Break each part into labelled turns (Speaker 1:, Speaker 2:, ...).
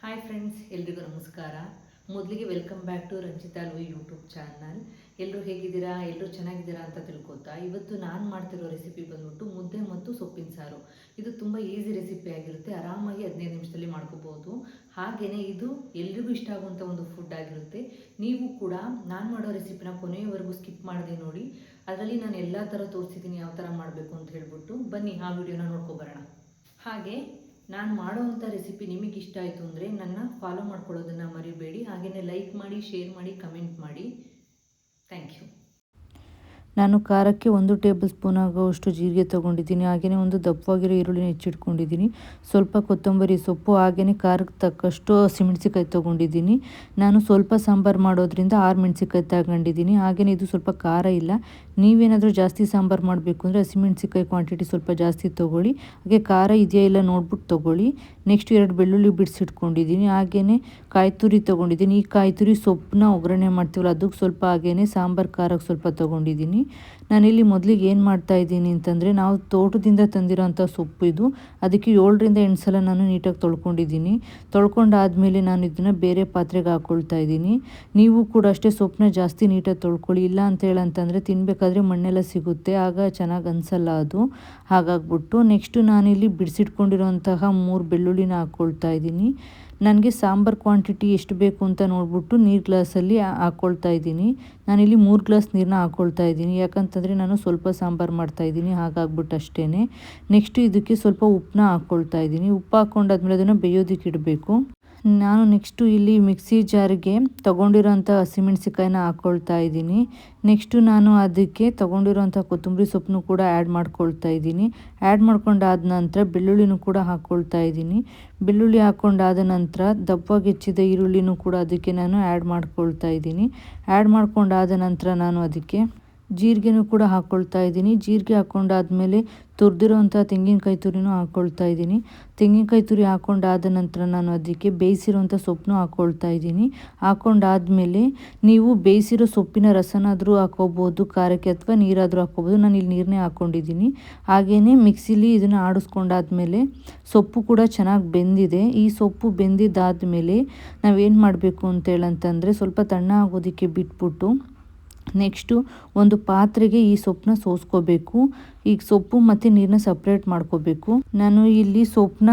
Speaker 1: Hi friends, ಎಲ್ರಿಗೂ ನಮಸ್ಕಾರ. ಮೊದಲಿಗೆ welcome back to Ranjitha Alvi YouTube channel. ಎಲ್ಲರೂ ಹೇಗಿದ್ದೀರಾ? ಎಲ್ಲರೂ ಚೆನ್ನಾಗಿದ್ದೀರಾ ಅಂತ ತಿಳ್ಕೊತಾ ಇವತ್ತು ನಾನು ಮಾಡ್ತಿರೋ ರೆಸಿಪಿ ಬಂದ್ಬಿಟ್ಟು ಮುದ್ದೆ ಮತ್ತು ಸೊಪ್ಪಿನ ಸಾರು. ಇದು ತುಂಬ ಈಸಿ ರೆಸಿಪಿ ಆಗಿರುತ್ತೆ. ಆರಾಮಾಗಿ 15 ನಿಮಿಷದಲ್ಲಿ ಮಾಡ್ಕೋಬೋದು. ಹಾಗೆಯೇ ಇದು ಎಲ್ರಿಗೂ ಇಷ್ಟ ಆಗುವಂಥ ಒಂದು ಫುಡ್ ಆಗಿರುತ್ತೆ. ನೀವು ಕೂಡ ನಾನು ಮಾಡೋ ರೆಸಿಪಿನ ಕೊನೆಯವರೆಗೂ ಸ್ಕಿಪ್ ಮಾಡದೆ ನೋಡಿ. ಅದರಲ್ಲಿ ನಾನು ಎಲ್ಲ ಥರ ತೋರಿಸಿದ್ದೀನಿ ಯಾವ ಥರ ಮಾಡಬೇಕು ಅಂತ ಹೇಳ್ಬಿಟ್ಟು. ಬನ್ನಿ ಆ ವಿಡಿಯೋನ ನೋಡ್ಕೊಬರೋಣ. ಹಾಗೆ ನಾನು ಮಾಡೋವಂಥ ರೆಸಿಪಿ ನಿಮಗೆ ಇಷ್ಟ ಆಯಿತು ಅಂದರೆ ನನ್ನ ಫಾಲೋ ಮಾಡ್ಕೊಳ್ಳೋದನ್ನು ಮರಿಬೇಡಿ. ಹಾಗೆಯೇ ಲೈಕ್ ಮಾಡಿ, ಶೇರ್ ಮಾಡಿ, ಕಮೆಂಟ್ ಮಾಡಿ. Thank you.
Speaker 2: ನಾನು ಖಾರಕ್ಕೆ 1 ಟೇಬಲ್ ಸ್ಪೂನ್ ಆಗುವಷ್ಟು ಜೀರಿಗೆ ತೊಗೊಂಡಿದ್ದೀನಿ. ಹಾಗೆಯೇ ಒಂದು ದಪ್ಪವಾಗಿರೋ ಈರುಳ್ಳಿನ ಹೆಚ್ಚಿಟ್ಕೊಂಡಿದ್ದೀನಿ. ಸ್ವಲ್ಪ ಕೊತ್ತಂಬರಿ ಸೊಪ್ಪು, ಹಾಗೆಯೇ ಖಾರಕ್ಕೆ ತಕ್ಕಷ್ಟು ಹಸಿಮೆಣಸಿಕಾಯಿ ತೊಗೊಂಡಿದ್ದೀನಿ. ನಾನು ಸ್ವಲ್ಪ ಸಾಂಬಾರು ಮಾಡೋದ್ರಿಂದ 6 ಮೆಣಸಿಕಾಯಿ ತಗೊಂಡಿದ್ದೀನಿ. ಹಾಗೆಯೇ ಇದು ಸ್ವಲ್ಪ ಖಾರ ಇಲ್ಲ. ನೀವೇನಾದರೂ ಜಾಸ್ತಿ ಸಾಂಬಾರು ಮಾಡಬೇಕು ಅಂದರೆ ಹಸಿಮೆಣಸಿಕಾಯಿ ಕ್ವಾಂಟಿಟಿ ಸ್ವಲ್ಪ ಜಾಸ್ತಿ ತೊಗೊಳ್ಳಿ. ಹಾಗೆ ಖಾರ ಇದೆಯಾ ಇಲ್ಲ ನೋಡ್ಬಿಟ್ಟು ತೊಗೊಳ್ಳಿ. ನೆಕ್ಸ್ಟ್ 2 ಬೆಳ್ಳುಳ್ಳಿ ಬಿಡಿಸಿಟ್ಕೊಂಡಿದ್ದೀನಿ. ಹಾಗೆಯೇ ಕಾಯಿ ತುರಿ ತೊಗೊಂಡಿದ್ದೀನಿ. ಈ ಕಾಯಿ ತುರಿ ಸೊಪ್ಪನ್ನ ಒಗ್ಗರಣೆ ಮಾಡ್ತೀವಲ್ಲ ಅದಕ್ಕೆ ಸ್ವಲ್ಪ, ಹಾಗೆಯೇ ಸಾಂಬಾರು ಖಾರಕ್ಕೆ ಸ್ವಲ್ಪ ತೊಗೊಂಡಿದ್ದೀನಿ. ನಾನಿಲ್ಲಿ ಮೊದಲಿಗೆ ಏನು ಮಾಡ್ತಾಯಿದ್ದೀನಿ ಅಂತಂದರೆ, ನಾವು ತೋಟದಿಂದ ತಂದಿರೋಂಥ ಸೊಪ್ಪು ಇದು. ಅದಕ್ಕೆ 7ರಿಂದ 8 ಸಲ ನಾನು ನೀಟಾಗಿ ತೊಳ್ಕೊಂಡಿದ್ದೀನಿ. ತೊಳ್ಕೊಂಡಾದಮೇಲೆ ನಾನು ಇದನ್ನು ಬೇರೆ ಪಾತ್ರೆಗೆ ಹಾಕ್ಕೊಳ್ತಾ ಇದ್ದೀನಿ. ನೀವು ಕೂಡ ಅಷ್ಟೇ ಸೊಪ್ಪನ್ನ ಜಾಸ್ತಿ ನೀಟಾಗಿ ತೊಳ್ಕೊಳ್ಳಿ. ಇಲ್ಲ ಅಂತ ಹೇಳಂತಂದರೆ ತಿನ್ನಬೇಕಾದ್ರೆ ಮಣ್ಣೆಲ್ಲ ಸಿಗುತ್ತೆ, ಆಗ ಚೆನ್ನಾಗಿ ಅನಿಸಲ್ಲ ಅದು. ಹಾಗಾಗ್ಬಿಟ್ಟು ನೆಕ್ಸ್ಟು ನಾನಿಲ್ಲಿ ಬಿಡಿಸಿಟ್ಕೊಂಡಿರೋಂತಹ 3 ಬೆಳ್ಳುಳ್ಳಿನ ಹಾಕ್ಕೊಳ್ತಾ ಇದ್ದೀನಿ. ನನಗೆ ಸಾಂಬಾರು ಕ್ವಾಂಟಿಟಿ ಎಷ್ಟು ಬೇಕು ಅಂತ ನೋಡಿಬಿಟ್ಟು ನೀರು ಗ್ಲಾಸಲ್ಲಿ ಹಾಕ್ಕೊಳ್ತಾ ಇದ್ದೀನಿ. ನಾನಿಲ್ಲಿ 3 ಗ್ಲಾಸ್ ನೀರನ್ನ ಹಾಕ್ಕೊಳ್ತಾ ಇದ್ದೀನಿ. ಯಾಕಂತಂದರೆ ನಾನು ಸ್ವಲ್ಪ ಸಾಂಬಾರು ಮಾಡ್ತಾಯಿದ್ದೀನಿ, ಹಾಗಾಗ್ಬಿಟ್ಟು ಅಷ್ಟೇ. ನೆಕ್ಸ್ಟು ಇದಕ್ಕೆ ಸ್ವಲ್ಪ ಉಪ್ಪನ್ನ ಹಾಕ್ಕೊಳ್ತಾ ಇದ್ದೀನಿ. ಉಪ್ಪು ಹಾಕ್ಕೊಂಡಾದ್ಮೇಲೆ ಅದನ್ನು ಬೇಯೋದಕ್ಕೆ ಇಡಬೇಕು. ನಾನು ನೆಕ್ಸ್ಟು ಇಲ್ಲಿ ಮಿಕ್ಸಿ ಜಾರಿಗೆ ತೊಗೊಂಡಿರೋಂಥ ಹಸಿಮೆಣ್ಸಿಕಾಯಿನ ಹಾಕ್ಕೊಳ್ತಾ ಇದ್ದೀನಿ. ನೆಕ್ಸ್ಟು ನಾನು ಅದಕ್ಕೆ ತೊಗೊಂಡಿರೋಂಥ ಕೊತ್ತಂಬರಿ ಸೊಪ್ಪನ್ನು ಕೂಡ ಆ್ಯಡ್ ಮಾಡ್ಕೊಳ್ತಾ ಇದ್ದೀನಿ. ಆ್ಯಡ್ ಮಾಡ್ಕೊಂಡಾದ ನಂತರ ಬೆಳ್ಳುಳ್ಳಿನೂ ಕೂಡ ಹಾಕ್ಕೊಳ್ತಾ ಇದ್ದೀನಿ. ಬೆಳ್ಳುಳ್ಳಿ ಹಾಕ್ಕೊಂಡಾದ ನಂತರ ದಪ್ಪವಾಗಿ ಹೆಚ್ಚಿದ ಈರುಳ್ಳಿನೂ ಕೂಡ ಅದಕ್ಕೆ ನಾನು ಆ್ಯಡ್ ಮಾಡ್ಕೊಳ್ತಾ ಇದ್ದೀನಿ. ಆ್ಯಡ್ ಮಾಡ್ಕೊಂಡಾದ ನಂತರ ನಾನು ಅದಕ್ಕೆ ಜೀರಿಗೆನೂ ಕೂಡ ಹಾಕ್ಕೊಳ್ತಾ ಇದ್ದೀನಿ. ಜೀರಿಗೆ ಹಾಕ್ಕೊಂಡಾದ್ಮೇಲೆ ತುರಿದಿರೋಂಥ ತೆಂಗಿನಕಾಯಿ ತುರಿನೂ ಹಾಕ್ಕೊಳ್ತಾ ಇದ್ದೀನಿ. ತೆಂಗಿನಕಾಯಿ ತುರಿ ಹಾಕ್ಕೊಂಡಾದ ನಂತರ ನಾನು ಅದಕ್ಕೆ ಬೇಯಿಸಿರೋಂಥ ಸೊಪ್ಪನ್ನು ಹಾಕ್ಕೊಳ್ತಾ ಇದ್ದೀನಿ. ಹಾಕ್ಕೊಂಡಾದ್ಮೇಲೆ ನೀವು ಬೇಯಿಸಿರೋ ಸೊಪ್ಪಿನ ರಸನಾದರೂ ಹಾಕ್ಕೋಬೋದು ಖಾರಕ್ಕೆ, ಅಥವಾ ನೀರಾದರೂ ಹಾಕ್ಕೋಬೋದು. ನಾನು ಇಲ್ಲಿ ನೀರನ್ನೇ ಹಾಕ್ಕೊಂಡಿದ್ದೀನಿ. ಹಾಗೆಯೇ ಮಿಕ್ಸಿಲಿ ಇದನ್ನು ಆಡಿಸ್ಕೊಂಡಾದ್ಮೇಲೆ ಸೊಪ್ಪು ಕೂಡ ಚೆನ್ನಾಗಿ ಬೆಂದಿದೆ. ಈ ಸೊಪ್ಪು ಬೆಂದಿದ್ದಾದಮೇಲೆ ನಾವೇನು ಮಾಡಬೇಕು ಅಂತೇಳಂತಂದರೆ, ಸ್ವಲ್ಪ ತಣ್ಣ ಆಗೋದಕ್ಕೆ ಬಿಟ್ಬಿಟ್ಟು ನೆಕ್ಸ್ಟು ಒಂದು ಪಾತ್ರೆಗೆ ಈ ಸೊಪ್ಪನ್ನ ಸೋಸ್ಕೋಬೇಕು. ಈಗ ಸೊಪ್ಪು ಮತ್ತು ನೀರನ್ನ ಸಪ್ರೇಟ್ ಮಾಡ್ಕೋಬೇಕು. ನಾನು ಇಲ್ಲಿ ಸೊಪ್ಪನ್ನ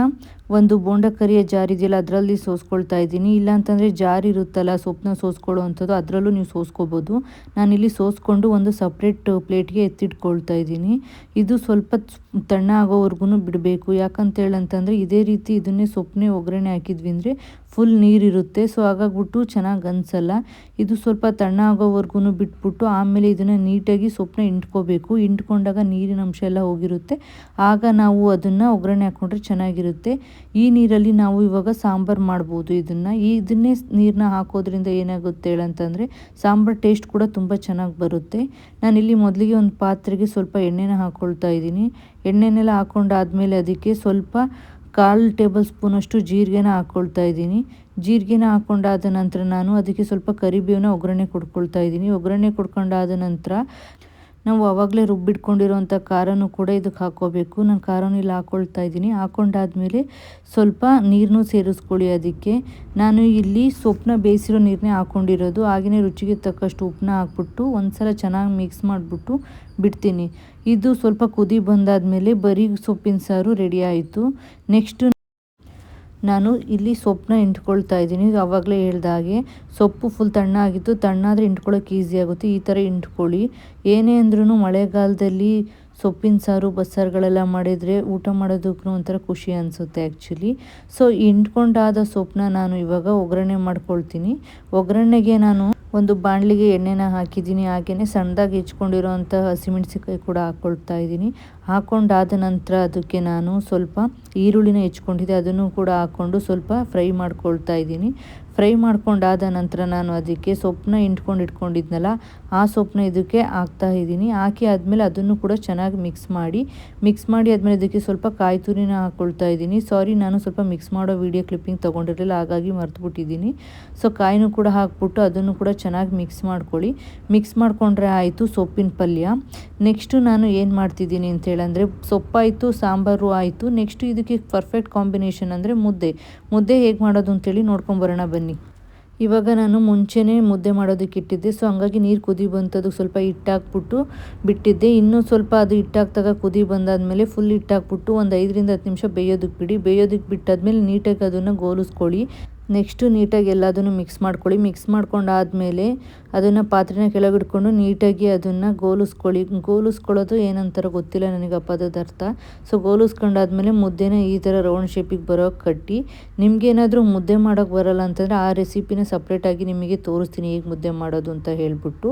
Speaker 2: ಒಂದು ಬೋಂಡ ಕರಿಯ ಜಾರ್ ಇದೆಯಲ್ಲ ಅದರಲ್ಲಿ ಸೋಸ್ಕೊಳ್ತಾ ಇದ್ದೀನಿ. ಇಲ್ಲಾಂತಂದರೆ ಜಾರ್ ಇರುತ್ತಲ್ಲ ಸೊಪ್ಪನ್ನ ಸೋಸ್ಕೊಳ್ಳೋ ಅಂಥದ್ದು, ಅದರಲ್ಲೂ ನೀವು ಸೋಸ್ಕೋಬೋದು. ನಾನಿಲ್ಲಿ ಸೋಸ್ಕೊಂಡು ಒಂದು ಸಪ್ರೇಟ್ ಪ್ಲೇಟ್ಗೆ ಎತ್ತಿಟ್ಕೊಳ್ತಾ ಇದ್ದೀನಿ. ಇದು ಸ್ವಲ್ಪ ತಣ್ಣ ಆಗೋವರೆಗೂ ಬಿಡಬೇಕು. ಯಾಕಂತೇಳಂತಂದರೆ ಇದೇ ರೀತಿ ಇದನ್ನೇ ಸೊಪ್ಪನ್ನೇ ಒಗ್ಗರಣೆ ಹಾಕಿದ್ವಿ ಅಂದರೆ ಫುಲ್ ನೀರಿರುತ್ತೆ. ಸೊ ಹಾಗಾಗ್ಬಿಟ್ಟು ಚೆನ್ನಾಗಿ ಅನಿಸಲ್ಲ. ಇದು ಸ್ವಲ್ಪ ತಣ್ಣ ಆಗೋವರೆಗೂ ಬಿಟ್ಬಿಟ್ಟು ಆಮೇಲೆ ಇದನ್ನು ನೀಟಾಗಿ ಸೊಪ್ಪನ್ನ ಇಂಟ್ಕೋಬೇಕು. ಇಂಟ್ಕೊಂಡಾಗ ನೀರಿನ ಅಂಶ ಎಲ್ಲ ಹೋಗಿರುತ್ತೆ. ಆಗ ನಾವು ಅದನ್ನು ಒಗ್ಗರಣೆ ಹಾಕ್ಕೊಂಡ್ರೆ ಚೆನ್ನಾಗಿರುತ್ತೆ. ಈ ನೀರಲ್ಲಿ ನಾವು ಇವಾಗ ಸಾಂಬಾರು ಮಾಡ್ಬೋದು. ಇದನ್ನೇ ನೀರನ್ನ ಹಾಕೋದ್ರಿಂದ ಏನಾಗುತ್ತೆ ಹೇಳಂತಂದರೆ ಸಾಂಬಾರು ಟೇಸ್ಟ್ ಕೂಡ ತುಂಬ ಚೆನ್ನಾಗಿ ಬರುತ್ತೆ. ನಾನಿಲ್ಲಿ ಮೊದಲಿಗೆ ಒಂದು ಪಾತ್ರೆಗೆ ಸ್ವಲ್ಪ ಎಣ್ಣೆನ ಹಾಕ್ಕೊಳ್ತಾ ಇದ್ದೀನಿ. ಎಣ್ಣೆನೆಲ್ಲ ಹಾಕ್ಕೊಂಡಾದ್ಮೇಲೆ ಅದಕ್ಕೆ ಸ್ವಲ್ಪ 1/4 ಟೇಬಲ್ ಸ್ಪೂನಷ್ಟು ಜೀರಿಗೆನ ಹಾಕ್ಕೊಳ್ತಾ ಇದ್ದೀನಿ. ಜೀರಿಗೆನ ಹಾಕ್ಕೊಂಡಾದ ನಂತರ ನಾನು ಅದಕ್ಕೆ ಸ್ವಲ್ಪ ಕರಿಬೇವನ್ನ ಒಗ್ಗರಣೆ ಕೊಡ್ಕೊಳ್ತಾ ಇದ್ದೀನಿ. ಒಗ್ಗರಣೆ ಕೊಡ್ಕೊಂಡಾದ ನಂತರ ನಾವು ಆವಾಗಲೇ ರುಬ್ಬಿಟ್ಕೊಂಡಿರೋಂಥ ಖಾರನೂ ಕೂಡ ಇದಕ್ಕೆ ಹಾಕ್ಕೋಬೇಕು. ನಾನು ಖಾರನೂ ಇಲ್ಲಿ ಹಾಕ್ಕೊಳ್ತಾ ಇದ್ದೀನಿ. ಹಾಕ್ಕೊಂಡಾದ್ಮೇಲೆ ಸ್ವಲ್ಪ ನೀರನ್ನು ಸೇರಿಸ್ಕೊಳ್ಳಿ. ಅದಕ್ಕೆ ನಾನು ಇಲ್ಲಿ ಸೊಪ್ಪನ್ನ ಬೇಯಿಸಿರೋ ನೀರನ್ನೇ ಹಾಕ್ಕೊಂಡಿರೋದು. ಹಾಗೆಯೇ ರುಚಿಗೆ ತಕ್ಕಷ್ಟು ಉಪ್ಪನ್ನ ಹಾಕ್ಬಿಟ್ಟು ಒಂದು ಸಲ ಚೆನ್ನಾಗಿ ಮಿಕ್ಸ್ ಮಾಡಿಬಿಟ್ಟು ಬಿಡ್ತೀನಿ. ಇದು ಸ್ವಲ್ಪ ಕುದಿ ಬಂದಾದಮೇಲೆ ಬರೀ ಸೊಪ್ಪಿನ ಸಾರು ರೆಡಿ ಆಯಿತು. ನೆಕ್ಸ್ಟು ನಾನು ಇಲ್ಲಿ ಸೊಪ್ಪನ್ನ ಇಂಟ್ಕೊಳ್ತಾ ಇದ್ದೀನಿ. ಆವಾಗಲೇ ಹೇಳ್ದಾಗೆ ಸೊಪ್ಪು ಫುಲ್ ತಣ್ಣಾಗಿತ್ತು. ತಣ್ಣಾದರೆ ಇಂಟ್ಕೊಳ್ಳೋಕೆ ಈಸಿ ಆಗುತ್ತೆ. ಈ ಥರ ಇಂಟ್ಕೊಳ್ಳಿ. ಏನೇ ಅಂದ್ರೂ ಮಳೆಗಾಲದಲ್ಲಿ ಸೊಪ್ಪಿನ ಸಾರು ಬಸ್ಸಾರುಗಳೆಲ್ಲ ಮಾಡಿದರೆ ಊಟ ಮಾಡೋದಕ್ಕೂ ಒಂಥರ ಖುಷಿ ಅನಿಸುತ್ತೆ ಆ್ಯಕ್ಚುಲಿ. ಸೊ ಇಂಟ್ಕೊಂಡಾದ ಸೊಪ್ಪನ್ನ ನಾನು ಇವಾಗ ಒಗ್ಗರಣೆ ಮಾಡ್ಕೊಳ್ತೀನಿ. ಒಗ್ಗರಣೆಗೆ ನಾನು ಒಂದು ಬಾಣಲಿಗೆ ಎಣ್ಣೆನ ಹಾಕಿದ್ದೀನಿ. ಹಾಗೆಯೇ ಸಣ್ಣದಾಗಿ ಹೆಚ್ಕೊಂಡಿರೋಂಥ ಹಸಿಮೆಣಸಿಕಾಯಿ ಕೂಡ ಹಾಕ್ಕೊಳ್ತಾ ಇದ್ದೀನಿ. ಹಾಕ್ಕೊಂಡಾದ ನಂತರ ಅದಕ್ಕೆ ನಾನು ಸ್ವಲ್ಪ ಈರುಳ್ಳಿನ ಹೆಚ್ಕೊಂಡಿದ್ದೆ, ಅದನ್ನು ಕೂಡ ಹಾಕ್ಕೊಂಡು ಸ್ವಲ್ಪ ಫ್ರೈ ಮಾಡ್ಕೊಳ್ತಾ ಇದ್ದೀನಿ. ಫ್ರೈ ಮಾಡ್ಕೊಂಡಾದ ನಂತರ ನಾನು ಅದಕ್ಕೆ ಸೊಪ್ಪನ್ನ ಇಟ್ಕೊಂಡಿದ್ನಲ್ಲ ಆ ಸೊಪ್ಪನ್ನ ಇದಕ್ಕೆ ಹಾಕ್ತಾ ಇದ್ದೀನಿ. ಹಾಕಿ ಆದಮೇಲೆ ಅದನ್ನು ಕೂಡ ಚೆನ್ನಾಗಿ ಮಿಕ್ಸ್ ಮಾಡಿ ಆದಮೇಲೆ ಇದಕ್ಕೆ ಸ್ವಲ್ಪ ಕಾಯಿ ತುರಿನ ಹಾಕ್ಕೊಳ್ತಾ ಇದ್ದೀನಿ. ಸಾರಿ, ನಾನು ಸ್ವಲ್ಪ ಮಿಕ್ಸ್ ಮಾಡೋ ವಿಡಿಯೋ ಕ್ಲಿಪ್ಪಿಂಗ್ ತೊಗೊಂಡಿರಲಿಲ್ಲ, ಹಾಗಾಗಿ ಮರ್ತುಬಿಟ್ಟಿದ್ದೀನಿ. ಸೊ ಕಾಯಿನೂ ಕೂಡ ಹಾಕ್ಬಿಟ್ಟು ಅದನ್ನು ಕೂಡ ಚೆನ್ನಾಗಿ ಮಿಕ್ಸ್ ಮಾಡ್ಕೊಳ್ಳಿ. ಮಿಕ್ಸ್ ಮಾಡಿಕೊಂಡ್ರೆ ಆಯಿತು ಸೊಪ್ಪಿನ ಪಲ್ಯ. ನೆಕ್ಸ್ಟು ನಾನು ಏನು ಮಾಡ್ತಿದ್ದೀನಿ ಅಂತೇಳಂದರೆ, ಸೊಪ್ಪಾಯಿತು, ಸಾಂಬಾರು ಆಯಿತು. ನೆಕ್ಸ್ಟು ಇದಕ್ಕೆ ಪರ್ಫೆಕ್ಟ್ ಕಾಂಬಿನೇಷನ್ ಅಂದರೆ ಮುದ್ದೆ ಹೇಗೆ ಮಾಡೋದು ಅಂತೇಳಿ ನೋಡ್ಕೊಂಬರೋಣ ಬನ್ನಿ. ಇವಾಗ ನಾನು ಮುಂಚೆನೇ ಮುದ್ದೆ ಮಾಡೋದಕ್ಕೆ ಇಟ್ಟಿದ್ದೆ. ಸೊ ಹಂಗಾಗಿ ನೀರು ಕುದಿ ಬಂತದ್ದು ಸ್ವಲ್ಪ ಹಿಟ್ಟಾಕ್ಬಿಟ್ಟು ಬಿಟ್ಟಿದ್ದೆ. ಇನ್ನೂ ಸ್ವಲ್ಪ ಅದು ಹಿಟ್ಟಾಕ್ದಾಗ ಕುದಿ ಬಂದಾದಮೇಲೆ ಫುಲ್ ಹಿಟ್ಟಾಕ್ಬಿಟ್ಟು ಒಂದು 5ರಿಂದ 10 ನಿಮಿಷ ಬೇಯೋದಕ್ಕೆ ಬಿಡಿ. ಬೇಯೋದಕ್ಕೆ ಬಿಟ್ಟಾದ್ಮೇಲೆ ನೀಟಾಗಿ ಅದನ್ನು ಗೋಲಿಸ್ಕೊಳ್ಳಿ. ನೆಕ್ಸ್ಟು ನೀಟಾಗಿ ಎಲ್ಲದನ್ನು ಮಿಕ್ಸ್ ಮಾಡ್ಕೊಳ್ಳಿ. ಮಿಕ್ಸ್ ಮಾಡ್ಕೊಂಡಾದಮೇಲೆ ಅದನ್ನು ಪಾತ್ರೆನ ಕೆಳಗಿಡ್ಕೊಂಡು ನೀಟಾಗಿ ಅದನ್ನು ಗೋಲಿಸ್ಕೊಳ್ಳೋದು ಏನಂತಾರೋ ಗೊತ್ತಿಲ್ಲ ನನಗೆ ಆ ಪದದ ಅರ್ಥ. ಸೊ ಗೋಲಿಸ್ಕೊಂಡಾದ್ಮೇಲೆ ಮುದ್ದೆನ ಈ ಥರ ರೌಂಡ್ ಶೇಪಿಗೆ ಬರೋಕ್ಕೆ ಕಟ್ಟಿ. ನಿಮಗೇನಾದರೂ ಮುದ್ದೆ ಮಾಡೋಕ್ಕೆ ಬರೋಲ್ಲ ಅಂತಂದರೆ ಆ ರೆಸಿಪಿನ ಸಪ್ರೇಟಾಗಿ ನಿಮಗೆ ತೋರಿಸ್ತೀನಿ ಹೇಗೆ ಮುದ್ದೆ ಮಾಡೋದು ಅಂತ ಹೇಳ್ಬಿಟ್ಟು.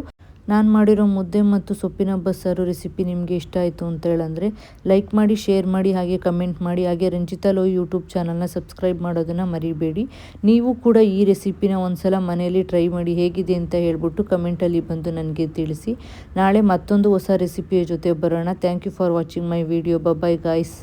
Speaker 2: ನಾನು ಮಾಡಿರೋ ಮುದ್ದೆ ಮತ್ತು ಸೊಪ್ಪಿನ ಬಸ್ಸಾರು ರೆಸಿಪಿ ನಿಮಗೆ ಇಷ್ಟ ಆಯಿತು ಅಂತ ಹೇಳಂದರೆ ಲೈಕ್ ಮಾಡಿ, ಶೇರ್ ಮಾಡಿ, ಹಾಗೆ ಕಮೆಂಟ್ ಮಾಡಿ. ಹಾಗೆ ರಂಜಿತಾ ಲೋಯ್ ಯೂಟ್ಯೂಬ್ ಚಾನಲ್ನ ಸಬ್ಸ್ಕ್ರೈಬ್ ಮಾಡೋದನ್ನು ಮರಿಬೇಡಿ. ನೀವು ಕೂಡ ಈ ರೆಸಿಪಿನ ಒಂದ್ಸಲ ಮನೆಯಲ್ಲಿ ಟ್ರೈ ಮಾಡಿ ಹೇಗಿದೆ ಅಂತ ಹೇಳ್ಬಿಟ್ಟು ಕಮೆಂಟಲ್ಲಿ ಬಂದು ನನಗೆ ತಿಳಿಸಿ. ನಾಳೆ ಮತ್ತೊಂದು ಹೊಸ ರೆಸಿಪಿಯ ಜೊತೆ ಬರೋಣ. Thank you for watching my video. Bye guys.